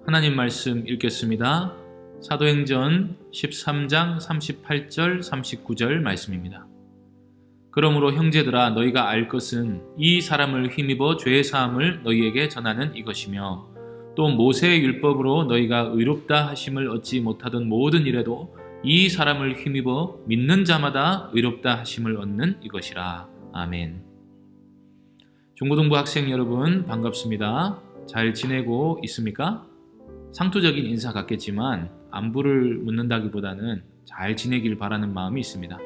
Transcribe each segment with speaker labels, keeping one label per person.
Speaker 1: 하나님 말씀 읽겠습니다. 사도행전 13장 38절 39절 말씀입니다. 그러므로 형제들아 너희가 알 것은 이 사람을 힘입어 죄 사함을 너희에게 전하는 이것이며 또 모세의 율법으로 너희가 의롭다 하심을 얻지 못하던 모든 일에도 이 사람을 힘입어 믿는 자마다 의롭다 하심을 얻는 이것이라. 아멘. 중고등부 학생 여러분 반갑습니다. 잘 지내고 있습니까? 상투적인 인사 같겠지만 안부를 묻는다기보다는 잘 지내길 바라는 마음이 있습니다.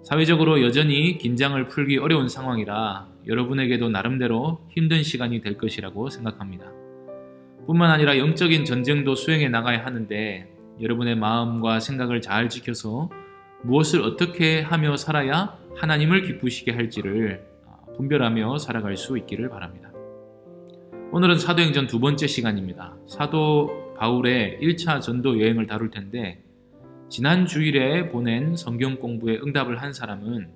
Speaker 1: 사회적으로 여전히 긴장을 풀기 어려운 상황이라 여러분에게도 나름대로 힘든 시간이 될 것이라고 생각합니다. 뿐만 아니라 영적인 전쟁도 수행해 나가야 하는데 여러분의 마음과 생각을 잘 지켜서 무엇을 어떻게 하며 살아야 하나님을 기쁘시게 할지를 분별하며 살아갈 수 있기를 바랍니다. 오늘은 사도행전 두 번째 시간입니다. 사도 바울의 1차 전도 여행을 다룰 텐데 지난 주일에 보낸 성경 공부에 응답을 한 사람은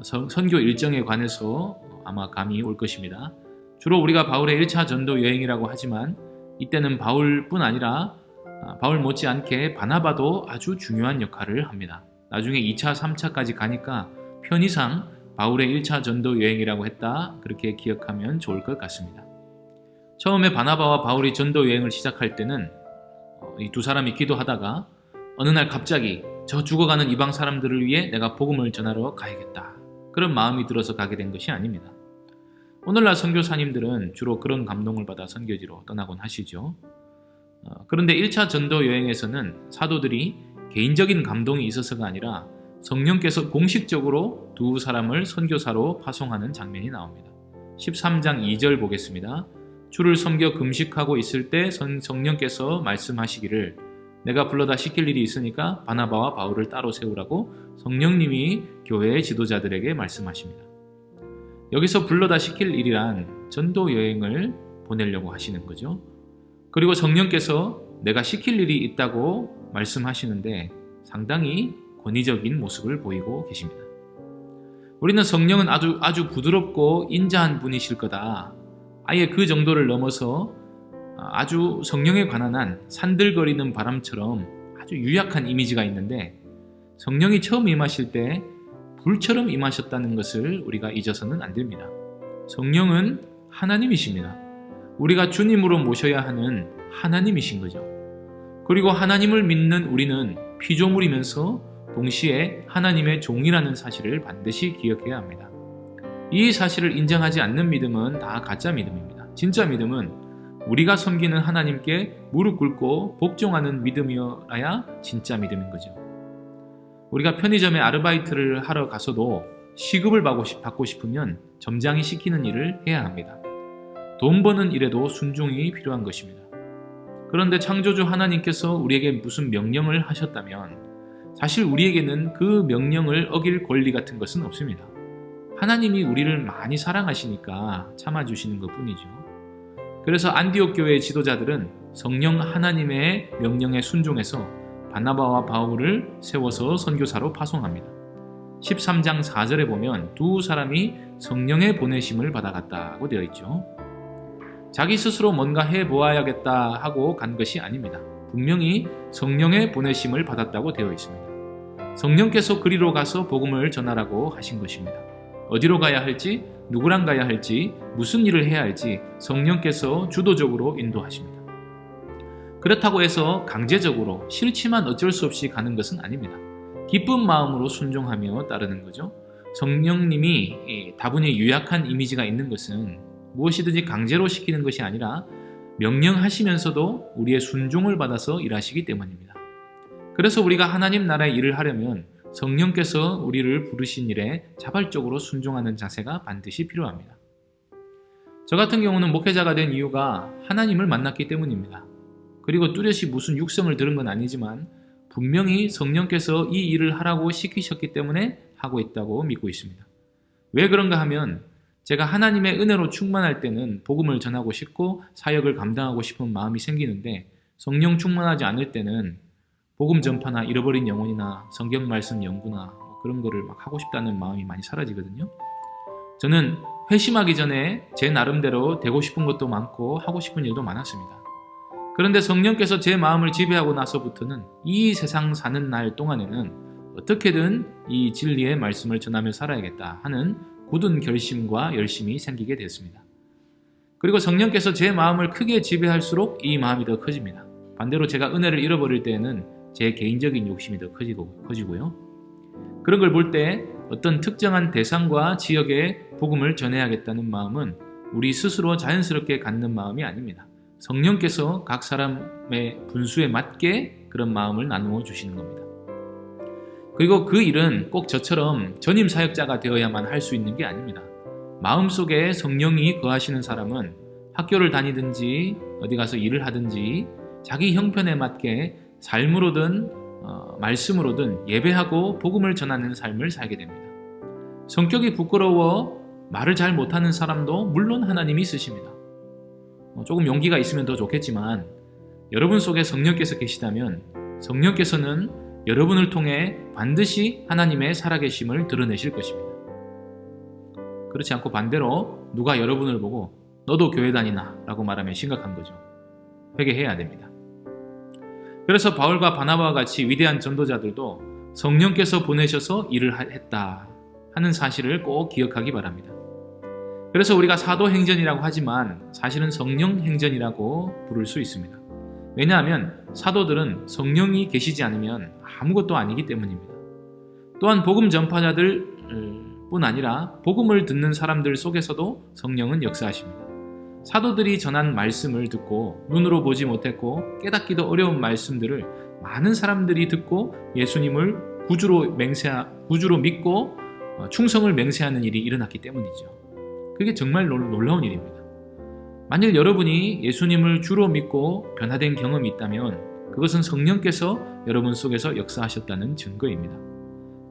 Speaker 1: 선교 일정에 관해서 아마 감이 올 것입니다. 주로 우리가 바울의 1차 전도 여행이라고 하지만 이때는 바울뿐 아니라 바울 못지않게 바나바도 아주 중요한 역할을 합니다. 나중에 2차, 3차까지 가니까 편의상 바울의 1차 전도 여행이라고 했다, 그렇게 기억하면 좋을 것 같습니다. 처음에 바나바와 바울이 전도 여행을 시작할 때는 이 두 사람이 기도하다가 어느 날 갑자기 저 죽어가는 이방 사람들을 위해 내가 복음을 전하러 가야겠다, 그런 마음이 들어서 가게 된 것이 아닙니다. 오늘날 선교사님들은 주로 그런 감동을 받아 선교지로 떠나곤 하시죠. 그런데 1차 전도 여행에서는 사도들이 개인적인 감동이 있어서가 아니라 성령께서 공식적으로 두 사람을 선교사로 파송하는 장면이 나옵니다. 13장 2절 보겠습니다. 주를 섬겨 금식하고 있을 때 성령께서 말씀하시기를 내가 불러다 시킬 일이 있으니까 바나바와 바울을 따로 세우라고 성령님이 교회의 지도자들에게 말씀하십니다. 여기서 불러다 시킬 일이란 전도 여행을 보내려고 하시는 거죠. 그리고 성령께서 내가 시킬 일이 있다고 말씀하시는데 상당히 권위적인 모습을 보이고 계십니다. 우리는 성령은 아주 부드럽고 인자한 분이실 거다, 아예 그 정도를 넘어서 아주 성령에 관한 한 산들거리는 바람처럼 아주 유약한 이미지가 있는데 성령이 처음 임하실 때 불처럼 임하셨다는 것을 우리가 잊어서는 안 됩니다. 성령은 하나님이십니다. 우리가 주님으로 모셔야 하는 하나님이신 거죠. 그리고 하나님을 믿는 우리는 피조물이면서 동시에 하나님의 종이라는 사실을 반드시 기억해야 합니다. 이 사실을 인정하지 않는 믿음은 다 가짜 믿음입니다. 진짜 믿음은 우리가 섬기는 하나님께 무릎 꿇고 복종하는 믿음이어야 진짜 믿음인 거죠. 우리가 편의점에 아르바이트를 하러 가서도 시급을 받고 싶으면 점장이 시키는 일을 해야 합니다. 돈 버는 일에도 순종이 필요한 것입니다. 그런데 창조주 하나님께서 우리에게 무슨 명령을 하셨다면 사실 우리에게는 그 명령을 어길 권리 같은 것은 없습니다. 하나님이 우리를 많이 사랑하시니까 참아주시는 것뿐이죠. 그래서 안디옥 교회의 지도자들은 성령 하나님의 명령에 순종해서 바나바와 바울을 세워서 선교사로 파송합니다. 13장 4절에 보면 두 사람이 성령의 보내심을 받아갔다고 되어 있죠. 자기 스스로 뭔가 해보아야겠다 하고 간 것이 아닙니다. 분명히 성령의 보내심을 받았다고 되어 있습니다. 성령께서 그리로 가서 복음을 전하라고 하신 것입니다. 어디로 가야 할지, 누구랑 가야 할지, 무슨 일을 해야 할지 성령께서 주도적으로 인도하십니다. 그렇다고 해서 강제적으로 싫지만 어쩔 수 없이 가는 것은 아닙니다. 기쁜 마음으로 순종하며 따르는 거죠. 성령님이 다분히 유약한 이미지가 있는 것은 무엇이든지 강제로 시키는 것이 아니라 명령하시면서도 우리의 순종을 받아서 일하시기 때문입니다. 그래서 우리가 하나님 나라의 일을 하려면 성령께서 우리를 부르신 일에 자발적으로 순종하는 자세가 반드시 필요합니다. 저 같은 경우는 목회자가 된 이유가 하나님을 만났기 때문입니다. 그리고 뚜렷이 무슨 육성을 들은 건 아니지만 분명히 성령께서 이 일을 하라고 시키셨기 때문에 하고 있다고 믿고 있습니다. 왜 그런가 하면 제가 하나님의 은혜로 충만할 때는 복음을 전하고 싶고 사역을 감당하고 싶은 마음이 생기는데 성령 충만하지 않을 때는 복음 전파나 잃어버린 영혼이나 성경 말씀 연구나 그런 거를 막 하고 싶다는 마음이 많이 사라지거든요. 저는 회심하기 전에 제 나름대로 되고 싶은 것도 많고 하고 싶은 일도 많았습니다. 그런데 성령께서 제 마음을 지배하고 나서부터는 이 세상 사는 날 동안에는 어떻게든 이 진리의 말씀을 전하며 살아야겠다 하는 굳은 결심과 열심이 생기게 됐습니다. 그리고 성령께서 제 마음을 크게 지배할수록 이 마음이 더 커집니다. 반대로 제가 은혜를 잃어버릴 때에는 제 개인적인 욕심이 더 커지고요. 그런 걸 볼 때 어떤 특정한 대상과 지역에 복음을 전해야겠다는 마음은 우리 스스로 자연스럽게 갖는 마음이 아닙니다. 성령께서 각 사람의 분수에 맞게 그런 마음을 나누어 주시는 겁니다. 그리고 그 일은 꼭 저처럼 전임 사역자가 되어야만 할 수 있는 게 아닙니다. 마음속에 성령이 거하시는 사람은 학교를 다니든지 어디 가서 일을 하든지 자기 형편에 맞게 삶으로든 말씀으로든 예배하고 복음을 전하는 삶을 살게 됩니다. 성격이 부끄러워 말을 잘 못하는 사람도 물론 하나님이 쓰십니다. 조금 용기가 있으면 더 좋겠지만 여러분 속에 성령께서 계시다면 성령께서는 여러분을 통해 반드시 하나님의 살아계심을 드러내실 것입니다. 그렇지 않고 반대로 누가 여러분을 보고 너도 교회 다니나 라고 말하면 심각한 거죠. 회개해야 됩니다. 그래서 바울과 바나바와 같이 위대한 전도자들도 성령께서 보내셔서 일을 했다 하는 사실을 꼭 기억하기 바랍니다. 그래서 우리가 사도행전이라고 하지만 사실은 성령행전이라고 부를 수 있습니다. 왜냐하면 사도들은 성령이 계시지 않으면 아무것도 아니기 때문입니다. 또한 복음 전파자들 뿐 아니라 복음을 듣는 사람들 속에서도 성령은 역사하십니다. 사도들이 전한 말씀을 듣고 눈으로 보지 못했고 깨닫기도 어려운 말씀들을 많은 사람들이 듣고 예수님을 구주로 믿고 충성을 맹세하는 일이 일어났기 때문이죠. 그게 정말 놀라운 일입니다. 만일 여러분이 예수님을 주로 믿고 변화된 경험이 있다면 그것은 성령께서 여러분 속에서 역사하셨다는 증거입니다.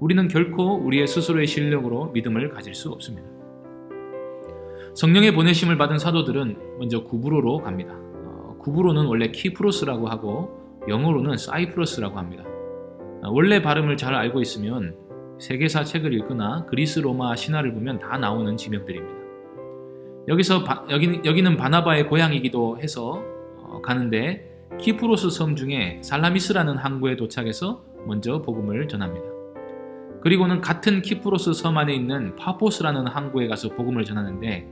Speaker 1: 우리는 결코 우리의 스스로의 실력으로 믿음을 가질 수 없습니다. 성령의 보내심을 받은 사도들은 먼저 구브로로 갑니다. 구브로는 원래 키프로스라고 하고 영어로는 사이프러스라고 합니다. 원래 발음을 잘 알고 있으면 세계사 책을 읽거나 그리스 로마 신화를 보면 다 나오는 지명들입니다. 여기는 바나바의 고향이기도 해서 가는데 키프로스 섬 중에 살라미스라는 항구에 도착해서 먼저 복음을 전합니다. 그리고는 같은 키프로스 섬 안에 있는 파포스라는 항구에 가서 복음을 전하는데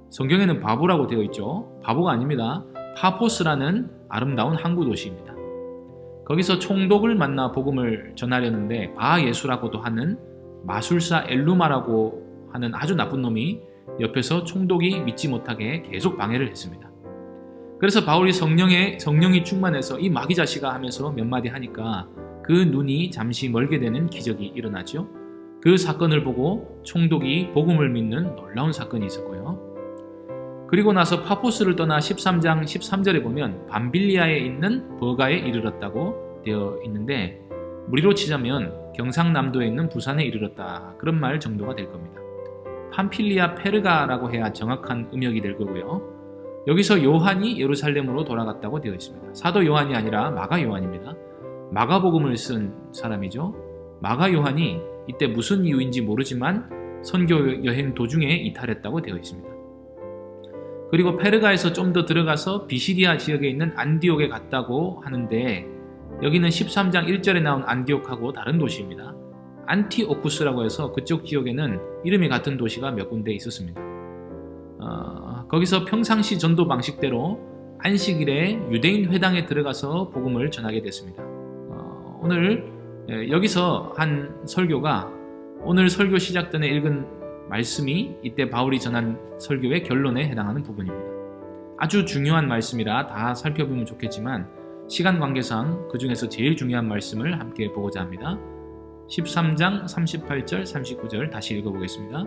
Speaker 1: 성경에는 바보라고 되어 있죠. 바보가 아닙니다. 파포스라는 아름다운 항구 도시입니다. 거기서 총독을 만나 복음을 전하려는데 바예수라고도 하는 마술사 엘루마라고 하는 아주 나쁜 놈이 옆에서 총독이 믿지 못하게 계속 방해를 했습니다. 그래서 바울이 성령이 충만해서 이 마귀 자식아 하면서 몇 마디 하니까 그 눈이 잠시 멀게 되는 기적이 일어나죠. 그 사건을 보고 총독이 복음을 믿는 놀라운 사건이 있었고요. 그리고 나서 파포스를 떠나 13장 13절에 보면 밤빌리아에 있는 버가에 이르렀다고 되어 있는데 무리로 치자면 경상남도에 있는 부산에 이르렀다 그런 말 정도가 될 겁니다. 팜필리아 페르가라고 해야 정확한 음역이 될 거고요. 여기서 요한이 예루살렘으로 돌아갔다고 되어 있습니다. 사도 요한이 아니라 마가 요한입니다. 마가복음을 쓴 사람이죠. 마가 요한이 이때 무슨 이유인지 모르지만 선교 여행 도중에 이탈했다고 되어 있습니다. 그리고 페르가에서 좀 더 들어가서 비시디아 지역에 있는 안디옥에 갔다고 하는데 여기는 13장 1절에 나온 안디옥하고 다른 도시입니다. 안티오쿠스라고 해서 그쪽 지역에는 이름이 같은 도시가 몇 군데 있었습니다. 거기서 평상시 전도 방식대로 안식일에 유대인 회당에 들어가서 복음을 전하게 됐습니다. 오늘 여기서 한 설교가 오늘 설교 시작 전에 읽은 말씀이 이때 바울이 전한 설교의 결론에 해당하는 부분입니다. 아주 중요한 말씀이라 다 살펴보면 좋겠지만 시간 관계상 그 중에서 제일 중요한 말씀을 함께 보고자 합니다. 13장 38절 39절 다시 읽어보겠습니다.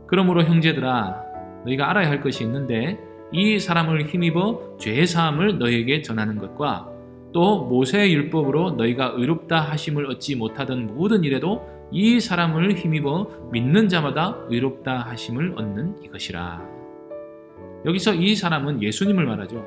Speaker 1: 그러므로 형제들아 너희가 알아야 할 것이 있는데 이 사람을 힘입어 죄 사함을 너희에게 전하는 것과 또 모세의 율법으로 너희가 의롭다 하심을 얻지 못하던 모든 일에도 이 사람을 힘입어 믿는 자마다 의롭다 하심을 얻는 이것이라. 여기서 이 사람은 예수님을 말하죠.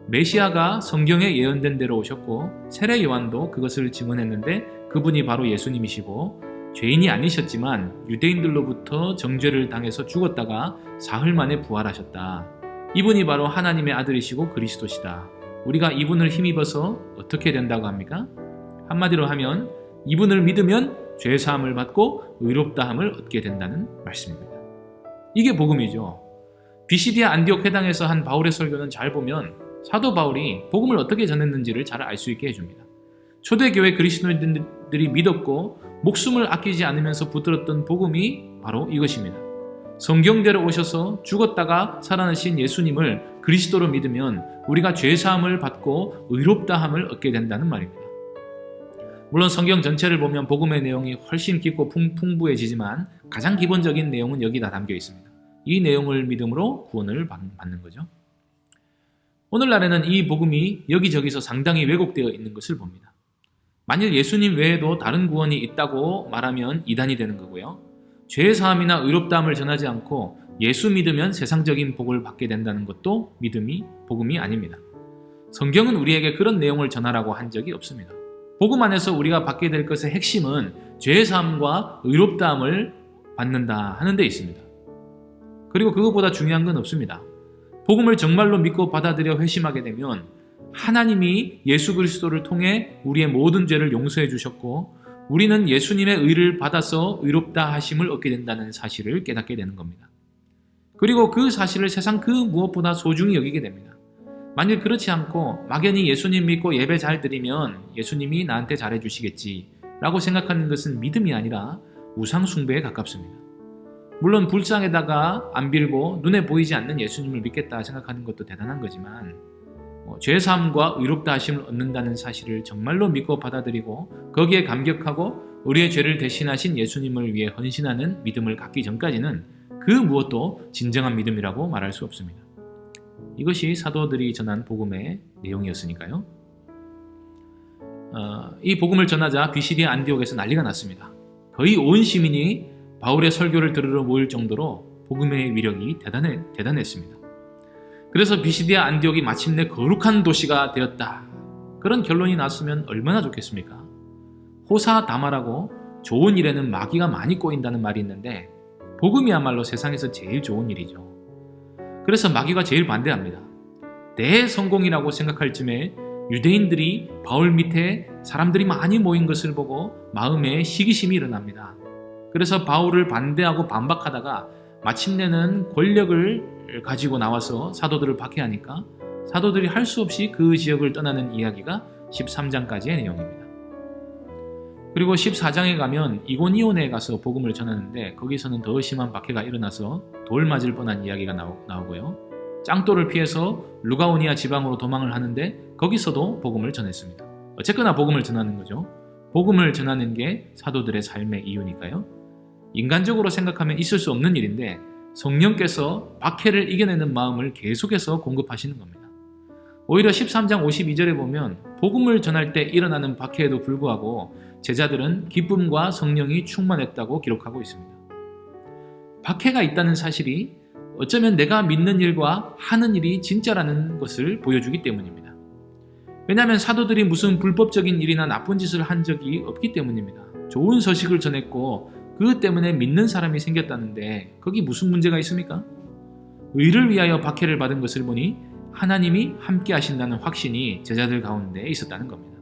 Speaker 1: 메시아가 성경에 예언된 대로 오셨고 세례 요한도 그것을 증언했는데 그분이 바로 예수님이시고 죄인이 아니셨지만 유대인들로부터 정죄를 당해서 죽었다가 사흘 만에 부활하셨다. 이분이 바로 하나님의 아들이시고 그리스도시다. 우리가 이분을 힘입어서 어떻게 된다고 합니까? 한마디로 하면 이분을 믿으면 죄사함을 받고 의롭다함을 얻게 된다는 말씀입니다. 이게 복음이죠. 비시디아 안디옥 회당에서 한 바울의 설교는 잘 보면 사도 바울이 복음을 어떻게 전했는지를 잘 알 수 있게 해줍니다. 초대교회 그리스도인들이 믿었고 목숨을 아끼지 않으면서 붙들었던 복음이 바로 이것입니다. 성경대로 오셔서 죽었다가 살아나신 예수님을 그리스도로 믿으면 우리가 죄사함을 받고 의롭다함을 얻게 된다는 말입니다. 물론 성경 전체를 보면 복음의 내용이 훨씬 깊고 풍부해지지만 가장 기본적인 내용은 여기 다 담겨 있습니다. 이 내용을 믿음으로 구원을 받는 거죠. 오늘날에는 이 복음이 여기저기서 상당히 왜곡되어 있는 것을 봅니다. 만일 예수님 외에도 다른 구원이 있다고 말하면 이단이 되는 거고요. 죄사함이나 의롭다함을 전하지 않고 예수 믿으면 세상적인 복을 받게 된다는 것도 복음이 아닙니다. 성경은 우리에게 그런 내용을 전하라고 한 적이 없습니다. 복음 안에서 우리가 받게 될 것의 핵심은 죄사함과 의롭다함을 받는다 하는 데 있습니다. 그리고 그것보다 중요한 건 없습니다. 복음을 정말로 믿고 받아들여 회심하게 되면 하나님이 예수 그리스도를 통해 우리의 모든 죄를 용서해 주셨고 우리는 예수님의 의를 받아서 의롭다 하심을 얻게 된다는 사실을 깨닫게 되는 겁니다. 그리고 그 사실을 세상 그 무엇보다 소중히 여기게 됩니다. 만일 그렇지 않고 막연히 예수님 믿고 예배 잘 드리면 예수님이 나한테 잘해 주시겠지 라고 생각하는 것은 믿음이 아니라 우상 숭배에 가깝습니다. 물론 불상에다가 안 빌고 눈에 보이지 않는 예수님을 믿겠다 생각하는 것도 대단한 거지만 죄사함과 의롭다 하심을 얻는다는 사실을 정말로 믿고 받아들이고 거기에 감격하고 우리의 죄를 대신하신 예수님을 위해 헌신하는 믿음을 갖기 전까지는 그 무엇도 진정한 믿음이라고 말할 수 없습니다. 이것이 사도들이 전한 복음의 내용이었으니까요. 이 복음을 전하자 비시디아 안디옥에서 난리가 났습니다. 거의 온 시민이 바울의 설교를 들으러 모일 정도로 복음의 위력이 대단했습니다. 그래서 비시디아 안디옥이 마침내 거룩한 도시가 되었다. 그런 결론이 났으면 얼마나 좋겠습니까? 호사다마라고 좋은 일에는 마귀가 많이 꼬인다는 말이 있는데 복음이야말로 세상에서 제일 좋은 일이죠. 그래서 마귀가 제일 반대합니다. 대성공이라고 생각할 쯤에 유대인들이 바울 밑에 사람들이 많이 모인 것을 보고 마음에 시기심이 일어납니다. 그래서 바울을 반대하고 반박하다가 마침내는 권력을 가지고 나와서 사도들을 박해하니까 사도들이 할 수 없이 그 지역을 떠나는 이야기가 13장까지의 내용입니다. 그리고 14장에 가면 이고니온에 가서 복음을 전하는데 거기서는 더 심한 박해가 일어나서 돌 맞을 뻔한 이야기가 나오고요. 짱돌을 피해서 루가오니아 지방으로 도망을 하는데 거기서도 복음을 전했습니다. 어쨌거나 복음을 전하는 거죠. 복음을 전하는 게 사도들의 삶의 이유니까요. 인간적으로 생각하면 있을 수 없는 일인데 성령께서 박해를 이겨내는 마음을 계속해서 공급하시는 겁니다. 오히려 13장 52절에 보면 복음을 전할 때 일어나는 박해에도 불구하고 제자들은 기쁨과 성령이 충만했다고 기록하고 있습니다. 박해가 있다는 사실이 어쩌면 내가 믿는 일과 하는 일이 진짜라는 것을 보여주기 때문입니다. 왜냐하면 사도들이 무슨 불법적인 일이나 나쁜 짓을 한 적이 없기 때문입니다. 좋은 소식을 전했고 그것 때문에 믿는 사람이 생겼다는데 거기 무슨 문제가 있습니까? 의를 위하여 박해를 받은 것을 보니 하나님이 함께 하신다는 확신이 제자들 가운데 있었다는 겁니다.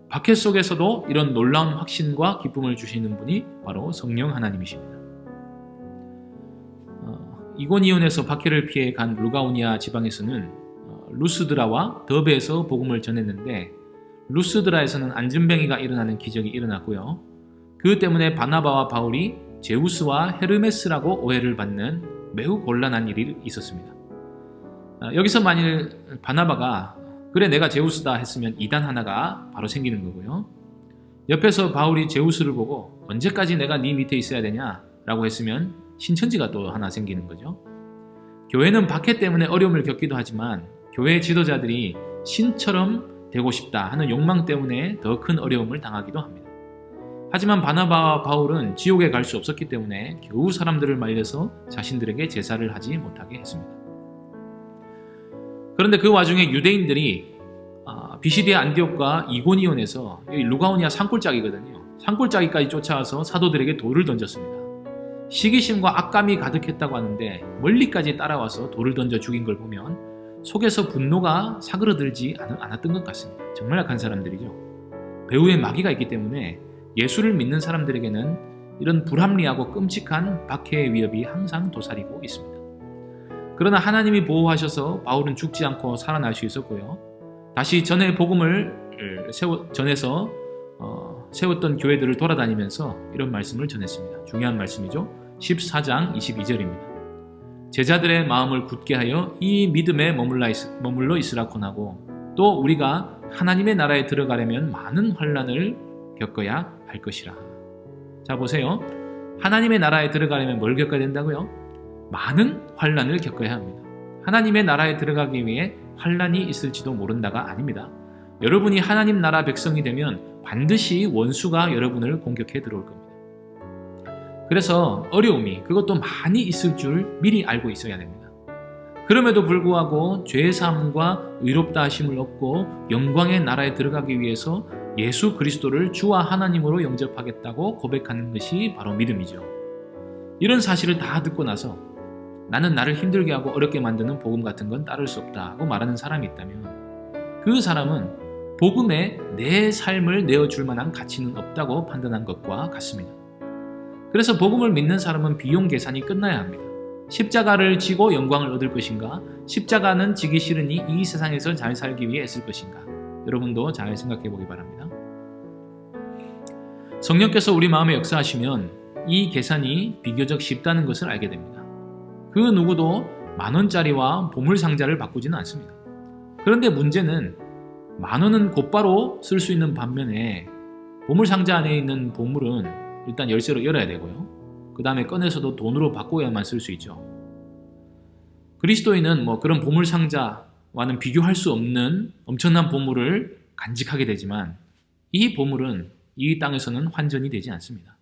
Speaker 1: 박해 속에서도 이런 놀라운 확신과 기쁨을 주시는 분이 바로 성령 하나님이십니다. 이고니온에서 박해를 피해 간 루가오니아 지방에서는 루스드라와 더베에서 복음을 전했는데 루스드라에서는 안전뱅이가 일어나는 기적이 일어났고요. 그 때문에 바나바와 바울이 제우스와 헤르메스라고 오해를 받는 매우 곤란한 일이 있었습니다. 여기서 만일 바나바가 그래 내가 제우스다 했으면 이단 하나가 바로 생기는 거고요. 옆에서 바울이 제우스를 보고 언제까지 내가 네 밑에 있어야 되냐 라고 했으면 신천지가 또 하나 생기는 거죠. 교회는 박해 때문에 어려움을 겪기도 하지만 교회 지도자들이 신처럼 되고 싶다 하는 욕망 때문에 더 큰 어려움을 당하기도 합니다. 하지만 바나바와 바울은 지옥에 갈 수 없었기 때문에 겨우 사람들을 말려서 자신들에게 제사를 하지 못하게 했습니다. 그런데 그 와중에 유대인들이 비시디아 안디옥과 이고니온에서 루가오니아 산골짜기거든요. 산골짜기까지 쫓아와서 사도들에게 돌을 던졌습니다. 시기심과 악감이 가득했다고 하는데 멀리까지 따라와서 돌을 던져 죽인 걸 보면 속에서 분노가 사그러들지 않았던 것 같습니다. 정말 약한 사람들이죠. 배후에 마귀가 있기 때문에 예수를 믿는 사람들에게는 이런 불합리하고 끔찍한 박해의 위협이 항상 도사리고 있습니다. 그러나 하나님이 보호하셔서 바울은 죽지 않고 살아날 수 있었고요. 다시 전에 복음을 전해서 세웠던 교회들을 돌아다니면서 이런 말씀을 전했습니다. 중요한 말씀이죠. 14장 22절입니다. 제자들의 마음을 굳게 하여 이 믿음에 머물러 있으라 권하고 또 우리가 하나님의 나라에 들어가려면 많은 환난을 겪어야 할 것이라. 자 보세요. 하나님의 나라에 들어가려면 뭘 겪어야 된다고요? 많은 환난을 겪어야 합니다. 하나님의 나라에 들어가기 위해 환난이 있을지도 모른다가 아닙니다. 여러분이 하나님 나라 백성이 되면 반드시 원수가 여러분을 공격해 들어올 겁니다. 그래서 어려움이 그것도 많이 있을 줄 미리 알고 있어야 됩니다. 그럼에도 불구하고 죄사함과 의롭다 하심을 얻고 영광의 나라에 들어가기 위해서 예수 그리스도를 주와 하나님으로 영접하겠다고 고백하는 것이 바로 믿음이죠. 이런 사실을 다 듣고 나서 나는 나를 힘들게 하고 어렵게 만드는 복음 같은 건 따를 수 없다고 말하는 사람이 있다면 그 사람은 복음에 내 삶을 내어줄 만한 가치는 없다고 판단한 것과 같습니다. 그래서 복음을 믿는 사람은 비용 계산이 끝나야 합니다. 십자가를 지고 영광을 얻을 것인가? 십자가는 지기 싫으니 이 세상에서 잘 살기 위해 애쓸 것인가? 여러분도 잘 생각해 보기 바랍니다. 성령께서 우리 마음에 역사하시면 이 계산이 비교적 쉽다는 것을 알게 됩니다. 그 누구도 10,000원짜리와 보물상자를 바꾸지는 않습니다. 그런데 문제는 10,000원은 곧바로 쓸 수 있는 반면에 보물상자 안에 있는 보물은 일단 열쇠로 열어야 되고요. 그 다음에 꺼내서도 돈으로 바꿔야만 쓸 수 있죠. 그리스도인은 그런 보물상자와는 비교할 수 없는 엄청난 보물을 간직하게 되지만 이 보물은 이 땅에서는 환전이 되지 않습니다.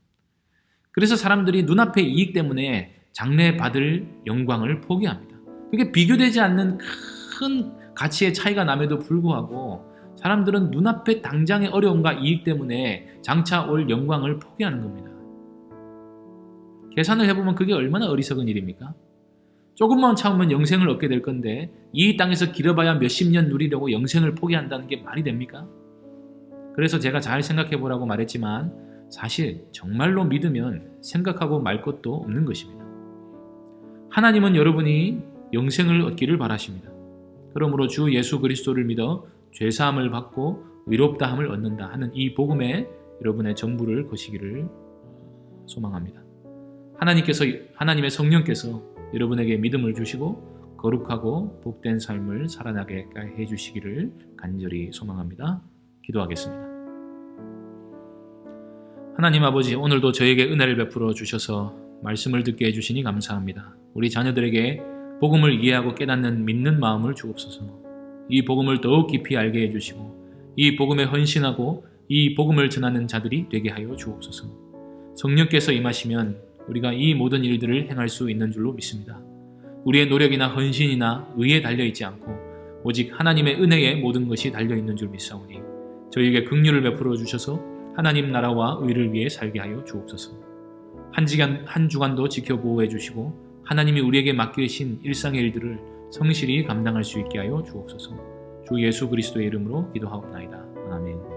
Speaker 1: 그래서 사람들이 눈앞의 이익 때문에 장래 받을 영광을 포기합니다. 그게 비교되지 않는 큰 가치의 차이가 남에도 불구하고 사람들은 눈앞의 당장의 어려움과 이익 때문에 장차 올 영광을 포기하는 겁니다. 계산을 해보면 그게 얼마나 어리석은 일입니까? 조금만 참으면 영생을 얻게 될 건데 이 땅에서 길어봐야 몇십 년 누리려고 영생을 포기한다는 게 말이 됩니까? 그래서 제가 잘 생각해 보라고 말했지만 사실 정말로 믿으면 생각하고 말 것도 없는 것입니다. 하나님은 여러분이 영생을 얻기를 바라십니다. 그러므로 주 예수 그리스도를 믿어 죄사함을 받고 의롭다함을 얻는다 하는 이 복음에 여러분의 전부를 거시기를 소망합니다. 하나님의 성령께서 여러분에게 믿음을 주시고 거룩하고 복된 삶을 살아나게 해주시기를 간절히 소망합니다. 기도하겠습니다. 하나님 아버지, 오늘도 저에게 은혜를 베풀어 주셔서 말씀을 듣게 해주시니 감사합니다. 우리 자녀들에게 복음을 이해하고 깨닫는 믿는 마음을 주옵소서. 이 복음을 더욱 깊이 알게 해주시고 이 복음에 헌신하고 이 복음을 전하는 자들이 되게 하여 주옵소서. 성령께서 임하시면 우리가 이 모든 일들을 행할 수 있는 줄로 믿습니다. 우리의 노력이나 헌신이나 의에 달려있지 않고 오직 하나님의 은혜에 모든 것이 달려있는 줄 믿사오니 저희에게 긍휼을 베풀어 주셔서 하나님 나라와 의를 위해 살게 하여 주옵소서. 한 주간도 지켜 보호해 주시고 하나님이 우리에게 맡기신 일상의 일들을 성실히 감당할 수 있게 하여 주옵소서. 주 예수 그리스도의 이름으로 기도하옵나이다. 아멘.